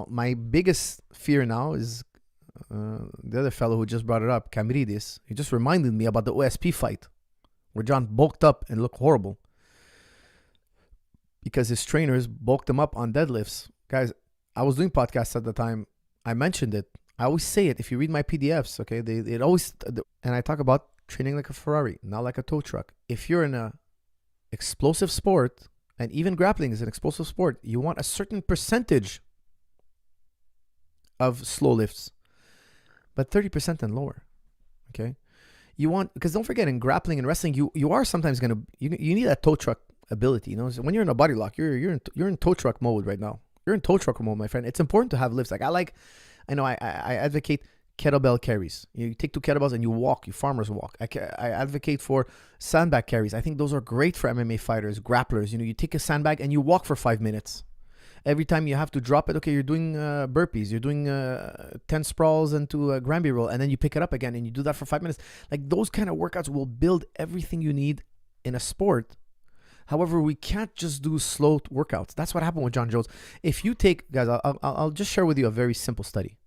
My biggest fear now is the other fellow who just brought it up, Camridis. He just reminded me about the OSP fight where Jon bulked up and looked horrible because his trainers bulked him up on deadlifts. Guys, I was doing podcasts at the time. I mentioned it. I always say it. If you read my PDFs, okay, it always, and I talk about training like a Ferrari, not like a tow truck. If you're in a explosive sport, and even grappling is an explosive sport, you want a certain percentage of slow lifts, but 30% and lower. Okay, you want, because don't forget, in grappling and wrestling, you are sometimes gonna you need that tow truck ability. You know, so when you're in a body lock, you're in tow truck mode right now. You're in tow truck mode, my friend. It's important to have lifts. Like I advocate kettlebell carries. You take 2 kettlebells and you walk. You farmers walk. I advocate for sandbag carries. I think those are great for MMA fighters, grapplers. You know, you take a sandbag and you walk for 5 minutes. Every time you have to drop it, okay, you're doing burpees. You're doing 10 sprawls into a Granby roll, and then you pick it up again and you do that for 5 minutes. Like, those kind of workouts will build everything you need in a sport. However, we can't just do slow workouts. That's what happened with Jon Jones. If you take, guys, I'll just share with you a very simple study.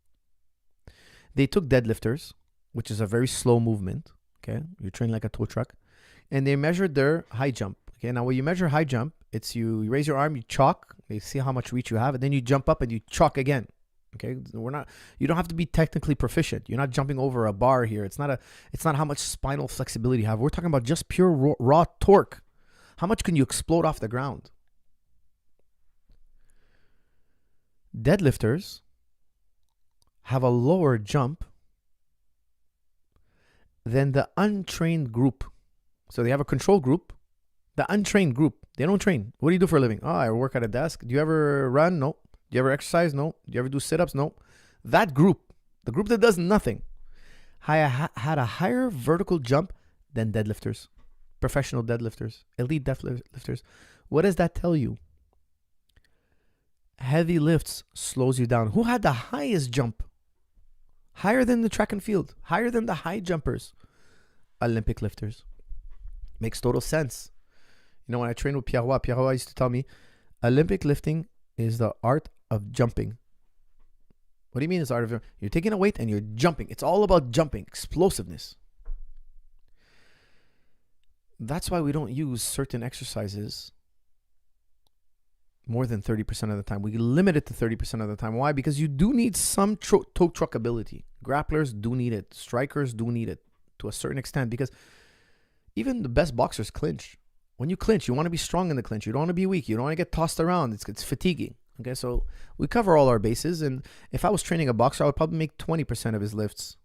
They took deadlifters, which is a very slow movement. Okay, you train like a tow truck, and they measured their high jump. Okay, now when you measure high jump, it's you raise your arm, you chalk, they see how much reach you have, and then you jump up and you chalk again. Okay, you don't have to be technically proficient. You're not jumping over a bar here. It's not how much spinal flexibility you have. We're talking about just pure raw torque. How much can you explode off the ground? Deadlifters have a lower jump than the untrained group. So they have a control group. The untrained group, they don't train. What do you do for a living? Oh, I work at a desk. Do you ever run? No. Do you ever exercise? No. Do you ever do sit-ups? No. That group, the group that does nothing, had a higher vertical jump than deadlifters, professional deadlifters, elite deadlifters. What does that tell you? Heavy lifts slows you down. Who had the highest jump? Higher than the track and field, higher than the high jumpers. Olympic lifters. Makes total sense. You know, when I trained with Pierrot used to tell me, Olympic lifting is the art of jumping. What do you mean it's art of jumping? You're taking a weight and you're jumping. It's all about jumping, explosiveness. That's why we don't use certain exercises more than 30% of the time. We limit it to 30% of the time. Why? Because you do need some tow truck ability. Grapplers do need it. Strikers do need it to a certain extent, because even the best boxers clinch. When you clinch, you want to be strong in the clinch. You don't want to be weak. You don't want to get tossed around. It's fatiguing. Okay, so we cover all our bases. And if I was training a boxer, I would probably make 20% of his lifts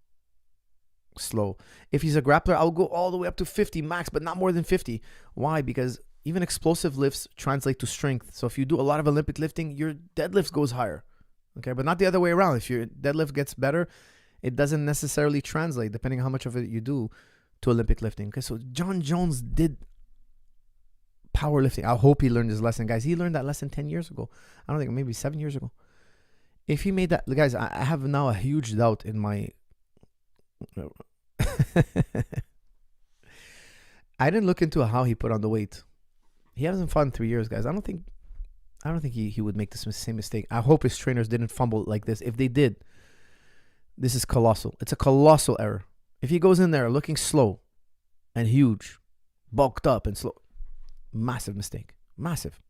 slow. If he's a grappler, I'll go all the way up to 50 max, but not more than 50. Why? Because even explosive lifts translate to strength. So if you do a lot of Olympic lifting, your deadlift goes higher. Okay, but not the other way around. If your deadlift gets better, it doesn't necessarily translate, depending on how much of it you do, to Olympic lifting. Okay, so Jon Jones did powerlifting. I hope he learned his lesson, guys. He learned that lesson 10 years ago. I don't think, maybe 7 years ago. If he made that, guys, I have now a huge doubt in my... I didn't look into how he put on the weight. He hasn't fought in 3 years, guys. I don't think he would make the same mistake. I hope his trainers didn't fumble like this. If they did, this is colossal. It's a colossal error. If he goes in there looking slow and huge, bulked up and slow, massive mistake. Massive.